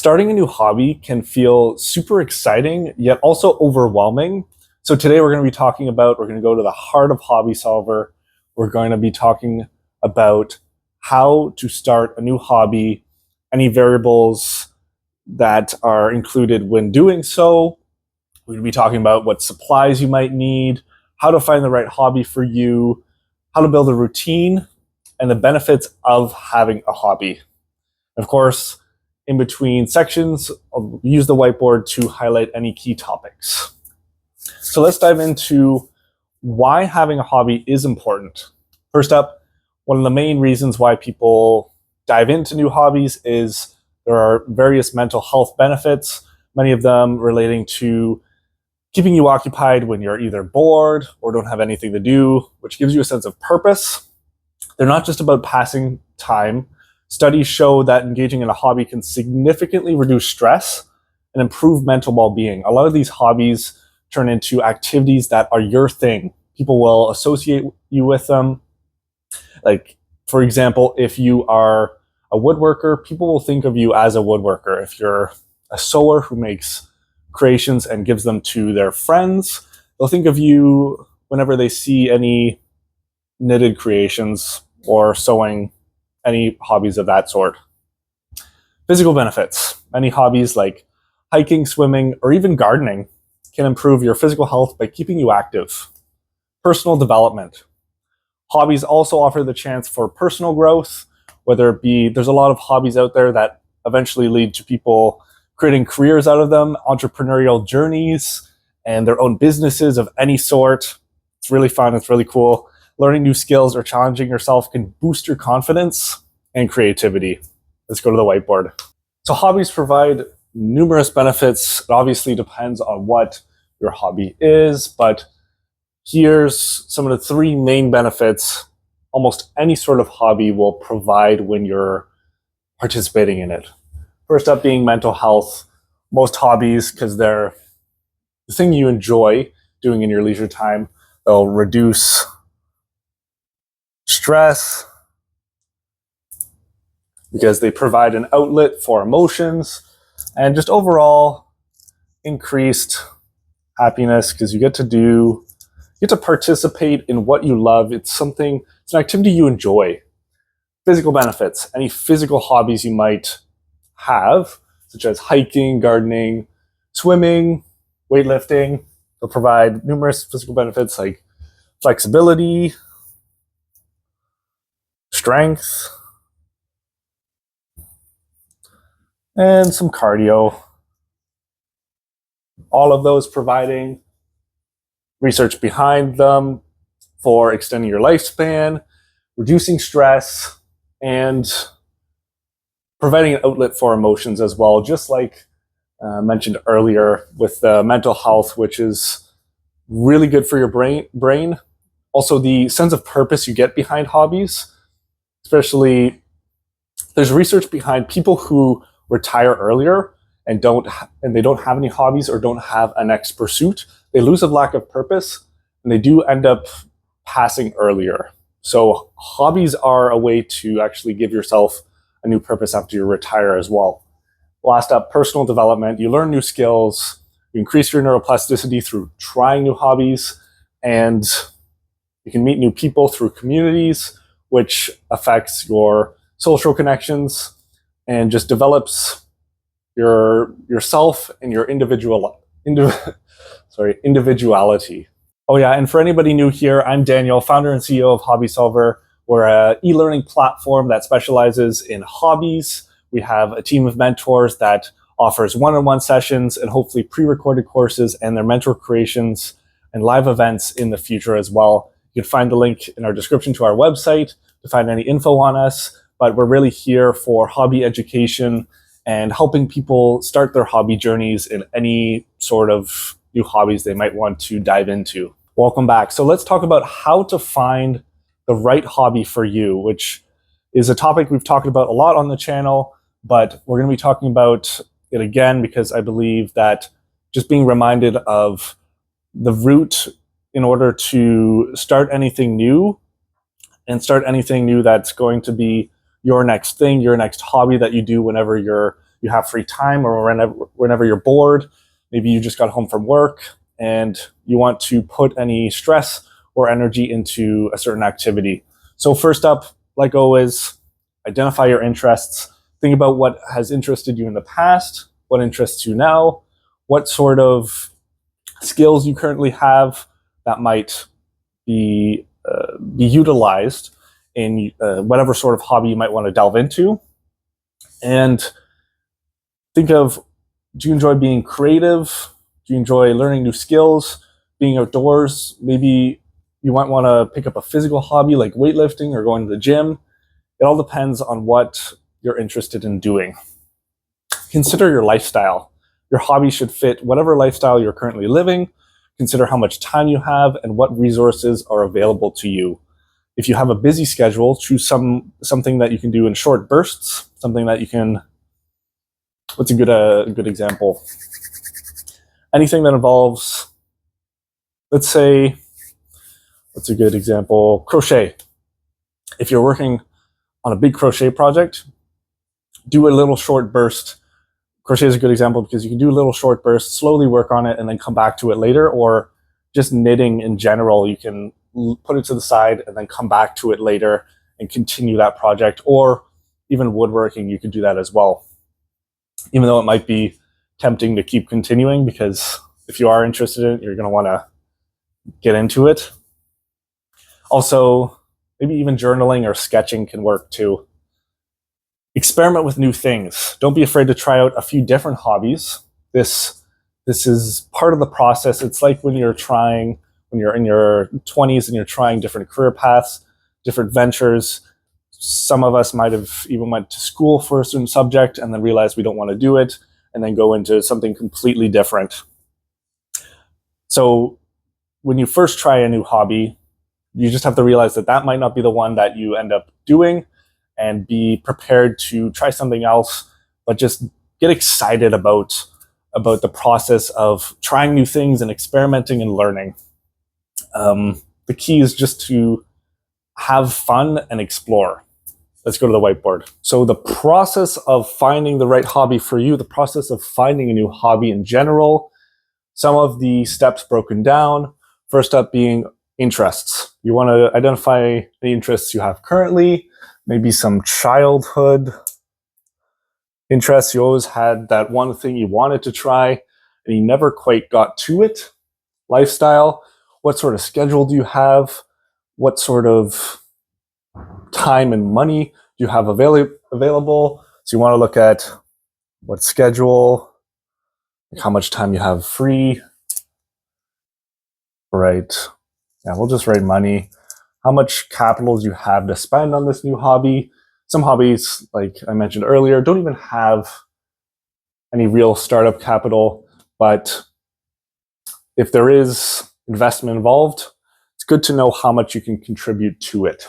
Starting a new hobby can feel super exciting, yet also overwhelming. So today we're going to go to the heart of Hobby Solver. We're going to be talking about how to start a new hobby, any variables that are included when doing so. We're going to be talking about what supplies you might need, how to find the right hobby for you, how to build a routine, and the benefits of having a hobby. Of course, in between sections, I'll use the whiteboard to highlight any key topics. So let's dive into why having a hobby is important. First up, one of the main reasons why people dive into new hobbies is there are various mental health benefits, many of them relating to keeping you occupied when you're either bored or don't have anything to do, which gives you a sense of purpose. They're not just about passing time. Studies show that engaging in a hobby can significantly reduce stress and improve mental well-being. A lot of these hobbies turn into activities that are your thing. People will associate you with them. Like, for example, if you are a woodworker, people will think of you as a woodworker. If you're a sewer who makes creations and gives them to their friends, they'll think of you whenever they see any knitted creations or sewing, any hobbies of that sort. Physical benefits. Many hobbies like hiking, swimming, or even gardening can improve your physical health by keeping you active. Personal development. Hobbies also offer the chance for personal growth, whether it be, there's a lot of hobbies out there that eventually lead to people creating careers out of them, entrepreneurial journeys, and their own businesses of any sort. It's really fun, it's really cool. Learning new skills or challenging yourself can boost your confidence and creativity. Let's go to the whiteboard. So hobbies provide numerous benefits. It obviously depends on what your hobby is, but here's some of the three main benefits almost any sort of hobby will provide when you're participating in it. First up being mental health. Most hobbies, because they're the thing you enjoy doing in your leisure time, they'll reduce stress because they provide an outlet for emotions and just overall increased happiness because you get to participate in what you love. It's an activity you enjoy. Physical benefits, any physical hobbies you might have, such as hiking, gardening, swimming, weightlifting, they'll provide numerous physical benefits like flexibility, strength, and some cardio. All of those providing research behind them for extending your lifespan, reducing stress, and providing an outlet for emotions as well, just like mentioned earlier with mental health, which is really good for your brain. Also, the sense of purpose you get behind hobbies. Especially, there's research behind people who retire earlier and they don't have any hobbies or don't have a next pursuit. They lose a lack of purpose and they do end up passing earlier. So hobbies are a way to actually give yourself a new purpose after you retire as well. Last up, personal development. You learn new skills, you increase your neuroplasticity through trying new hobbies, and you can meet new people through communities, which affects your social connections and just develops yourself and your individuality. Oh yeah, and for anybody new here, I'm Daniel, founder and CEO of Hobby Solver. We're an e-learning platform that specializes in hobbies. We have a team of mentors that offers one-on-one sessions and hopefully pre-recorded courses and their mentor creations and live events in the future as well. You can find the link in our description to our website to find any info on us, but we're really here for hobby education and helping people start their hobby journeys in any sort of new hobbies they might want to dive into. Welcome back. So let's talk about how to find the right hobby for you, which is a topic we've talked about a lot on the channel, but we're going to be talking about it again because I believe that just being reminded of the route in order to start anything new and start anything new that's going to be your next thing, your next hobby that you do whenever you you have free time, or whenever you're bored. Maybe you just got home from work and you want to put any stress or energy into a certain activity. So first up, like always, identify your interests. Think about what has interested you in the past, what interests you now, what sort of skills you currently have that might be utilized in whatever sort of hobby you might want to delve into. And think of, do you enjoy being creative? Do you enjoy learning new skills, being outdoors? Maybe you might want to pick up a physical hobby like weightlifting or going to the gym. It all depends on what you're interested in doing. Consider your lifestyle. Your hobby should fit whatever lifestyle you're currently living. Consider how much time you have and what resources are available to you. If you have a busy schedule, choose something that you can do in short bursts, something that you can, what's a good example? Anything that involves, let's say, what's a good example? Crochet. If you're working on a big crochet project, do a little short burst. Crochet is a good example because you can do a little short burst, slowly work on it, and then come back to it later. Or just knitting in general, you can put it to the side and then come back to it later and continue that project. Or even woodworking, you could do that as well. Even though it might be tempting to keep continuing, because if you are interested in it, you're going to want to get into it. Also, maybe even journaling or sketching can work too. Experiment with new things. Don't be afraid to try out a few different hobbies. This is part of the process. It's like when you're in your 20s and you're trying different career paths, different ventures. Some of us might have even went to school for a certain subject and then realized we don't want to do it, and then go into something completely different. So when you first try a new hobby, you just have to realize that might not be the one that you end up doing, and be prepared to try something else, but just get excited about the process of trying new things and experimenting and learning. The key is just to have fun and explore. Let's go to the whiteboard. So the process of finding the right hobby for you, the process of finding a new hobby in general, some of the steps broken down. First up being interests. You want to identify the interests you have currently, maybe some childhood interests. You always had that one thing you wanted to try and you never quite got to it. Lifestyle. What sort of schedule do you have? What sort of time and money do you have available? So you want to look at what schedule, how much time you have free. Right. Yeah, we'll just write money. How much capital do you have to spend on this new hobby? Some hobbies, like I mentioned earlier, don't even have any real startup capital, but if there is investment involved, it's good to know how much you can contribute to it.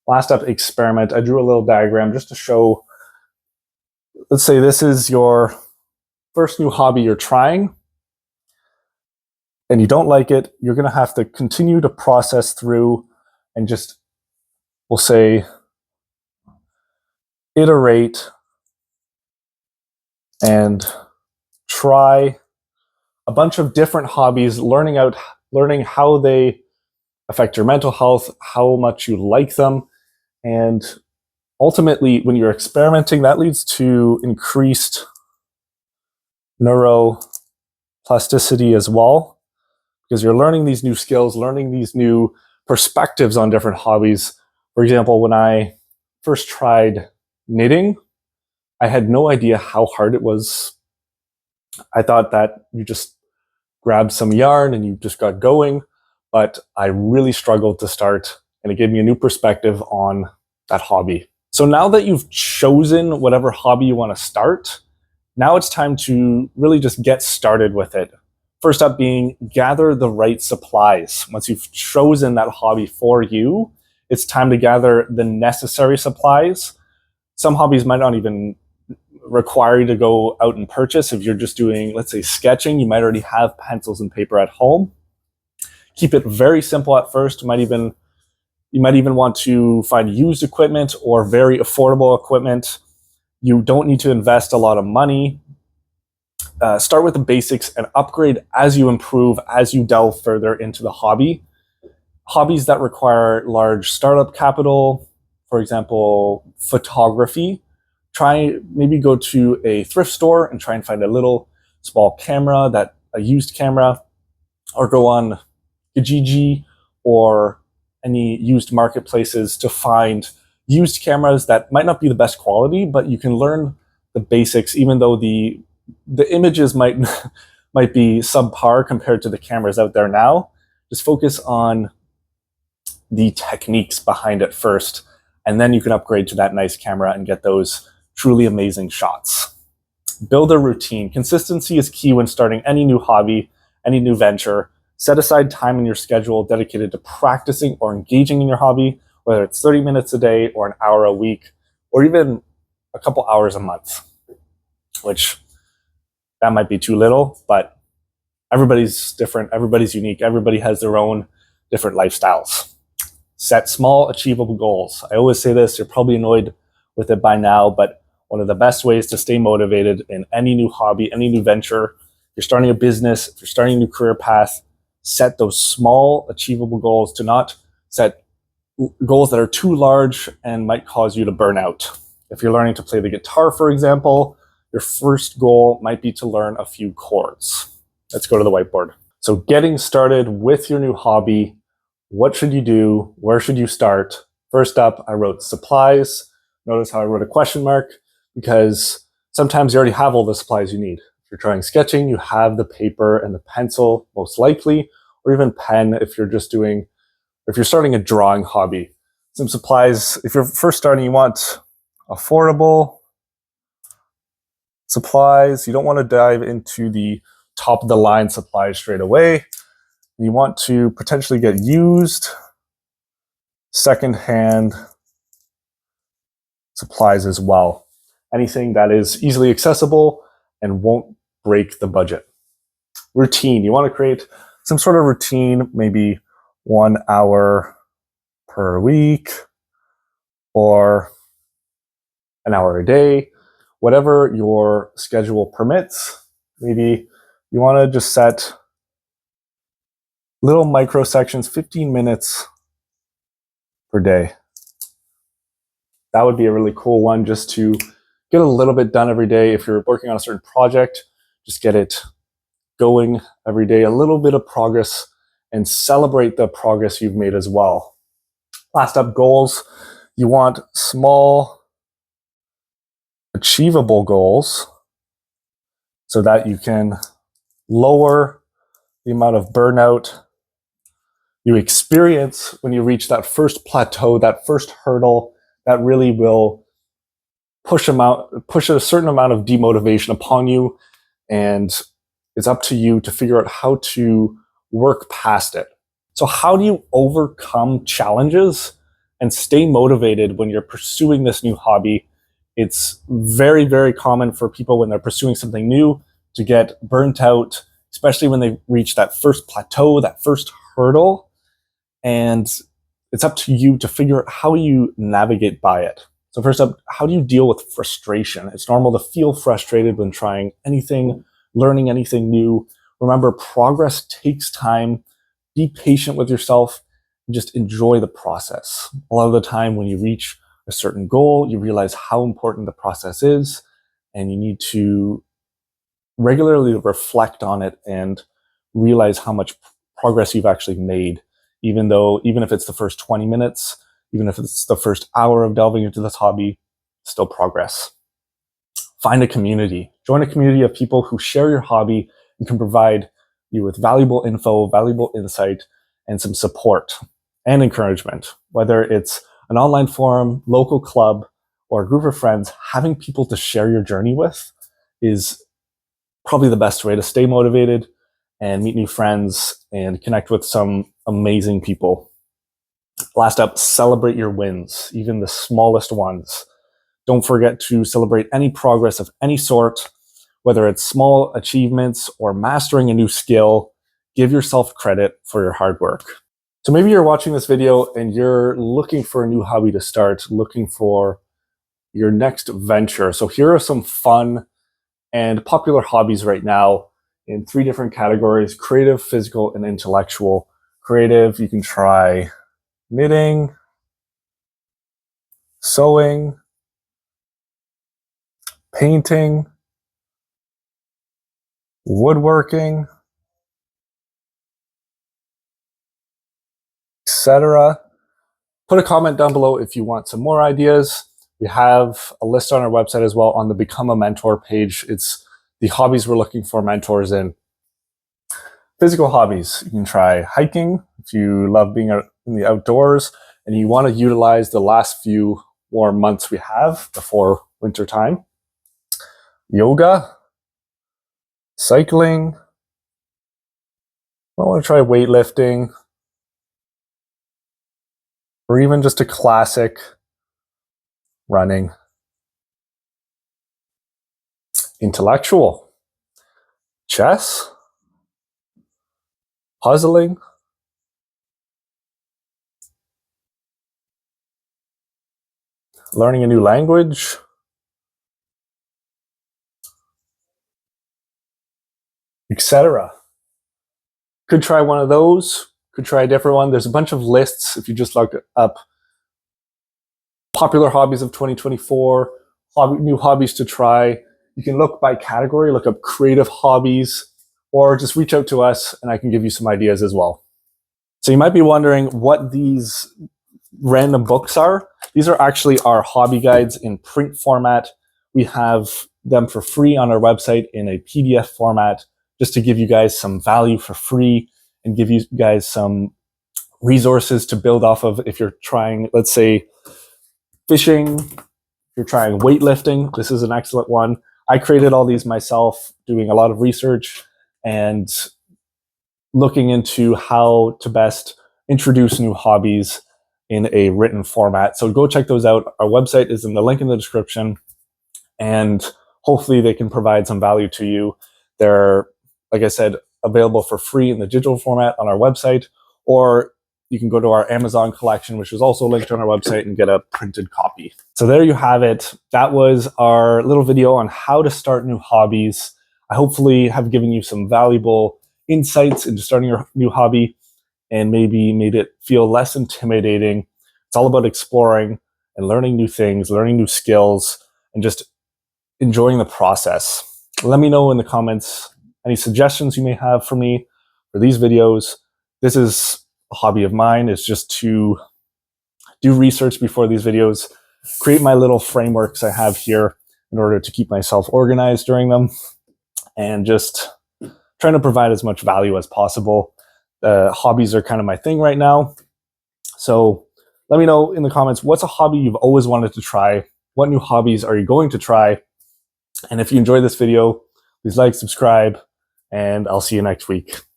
Last up, experiment. I drew a little diagram just to show, let's say this is your first new hobby you're trying, and you don't like it. You're going to have to continue to process through and just, we'll say, iterate and try a bunch of different hobbies, learning how they affect your mental health, how much you like them. And ultimately, when you're experimenting, that leads to increased neuroplasticity as well, because you're learning these new skills, learning these new perspectives on different hobbies. For example, when I first tried knitting, I had no idea how hard it was. I thought that you just grabbed some yarn and you just got going, but I really struggled to start, and it gave me a new perspective on that hobby. So now that you've chosen whatever hobby you want to start, now it's time to really just get started with it. First up being gather the right supplies. Once you've chosen that hobby for you, it's time to gather the necessary supplies. Some hobbies might not even require you to go out and purchase. If you're just doing, let's say, sketching, you might already have pencils and paper at home. Keep it very simple at first. You might even want to find used equipment or very affordable equipment. You don't need to invest a lot of money. Start with the basics and upgrade as you improve, as you delve further into the hobby. Hobbies that require large startup capital, for example, photography, maybe go to a thrift store and try and find a little small camera, a used camera, or go on Kijiji or any used marketplaces to find used cameras that might not be the best quality, but you can learn the basics, even though the images might be subpar compared to the cameras out there now. Just focus on the techniques behind it first, and then you can upgrade to that nice camera and get those truly amazing shots. Build a routine. Consistency is key when starting any new hobby, any new venture. Set aside time in your schedule dedicated to practicing or engaging in your hobby, whether it's 30 minutes a day or an hour a week, or even a couple hours a month, which that might be too little, but everybody's different, everybody's unique, everybody has their own different lifestyles. Set small, achievable goals. I always say this, you're probably annoyed with it by now, but one of the best ways to stay motivated in any new hobby, any new venture, if you're starting a business, if you're starting a new career path, set those small, achievable goals. Do not set goals that are too large and might cause you to burn out. If you're learning to play the guitar, for example, your first goal might be to learn a few chords. Let's go to the whiteboard. So getting started with your new hobby, what should you do? Where should you start? First up, I wrote supplies. Notice how I wrote a question mark, because sometimes you already have all the supplies you need. If you're trying sketching, you have the paper and the pencil, most likely, or even pen if you're starting a drawing hobby. Some supplies, if you're first starting, you want affordable supplies. You don't want to dive into the top of the line supplies straight away. You want to potentially get used, secondhand supplies as well. Anything that is easily accessible and won't break the budget. Routine. You want to create some sort of routine, maybe 1 hour per week or an hour a day, whatever your schedule permits. Maybe you want to just set little micro sections, 15 minutes per day. That would be a really cool one, just to get a little bit done every day. If you're working on a certain project, just get it going every day, a little bit of progress, and celebrate the progress you've made as well. Last up, goals. You want small, achievable goals so that you can lower the amount of burnout you experience when you reach that first plateau, that first hurdle that really will push a certain amount of demotivation upon you. And it's up to you to figure out how to work past it. So how do you overcome challenges and stay motivated when you're pursuing this new hobby? It's very, very common for people when they're pursuing something new to get burnt out, especially when they reach that first plateau, that first hurdle. And it's up to you to figure out how you navigate by it. So first up, how do you deal with frustration? It's normal to feel frustrated when trying anything, learning anything new. Remember, progress takes time. Be patient with yourself and just enjoy the process. A lot of the time when you reach a certain goal, you realize how important the process is, and you need to regularly reflect on it and realize how much progress you've actually made, even if it's the first 20 minutes, even if it's the first hour of delving into this hobby, still progress. Find a community. Join a community of people who share your hobby and can provide you with valuable info, valuable insight, and some support and encouragement. Whether it's an online forum, local club, or a group of friends, having people to share your journey with is probably the best way to stay motivated and meet new friends and connect with some amazing people. Last up, celebrate your wins, even the smallest ones. Don't forget to celebrate any progress of any sort, whether it's small achievements or mastering a new skill. Give yourself credit for your hard work. So maybe you're watching this video and you're looking for a new hobby to start, looking for your next venture. So here are some fun and popular hobbies right now in 3 different categories: creative, physical, and intellectual. Creative, you can try knitting, sewing, painting, woodworking, etc. Put a comment down below if you want some more ideas. We have a list on our website as well on the Become a Mentor page. It's the hobbies we're looking for mentors in. Physical hobbies. You can try hiking if you love being out in the outdoors and you want to utilize the last few warm months we have before winter time. Yoga, cycling. I want to try weightlifting, or even just a classic running. Intellectual. Chess, puzzling, learning a new language, etc. Could try one of those, could try a different one. There's a bunch of lists if you just look up popular hobbies of 2024, new hobbies to try. You can look by category, look up creative hobbies, or just reach out to us and I can give you some ideas as well. So you might be wondering what these random books are. These are actually our hobby guides in print format. We have them for free on our website in a PDF format, just to give you guys some value for free and give you guys some resources to build off of if you're trying, let's say, fishing, if you're trying weightlifting. This is an excellent one. I created all these myself, doing a lot of research and looking into how to best introduce new hobbies in a written format. So go check those out. Our website is in the link in the description, and hopefully they can provide some value to you. They're, like I said, available for free in the digital format on our website, or you can go to our Amazon collection, which is also linked on our website, and get a printed copy. So there you have it. That was our little video on how to start new hobbies. I hopefully have given you some valuable insights into starting your new hobby and maybe made it feel less intimidating. It's all about exploring and learning new things, learning new skills, and just enjoying the process. Let me know in the comments any suggestions you may have for me for these videos. This is a hobby of mine. It's just to do research before these videos, create my little frameworks I have here in order to keep myself organized during them, and just trying to provide as much value as possible. Hobbies are kind of my thing right now. So let me know in the comments, what's a hobby you've always wanted to try? What new hobbies are you going to try? And if you enjoyed this video, please like, subscribe, and I'll see you next week.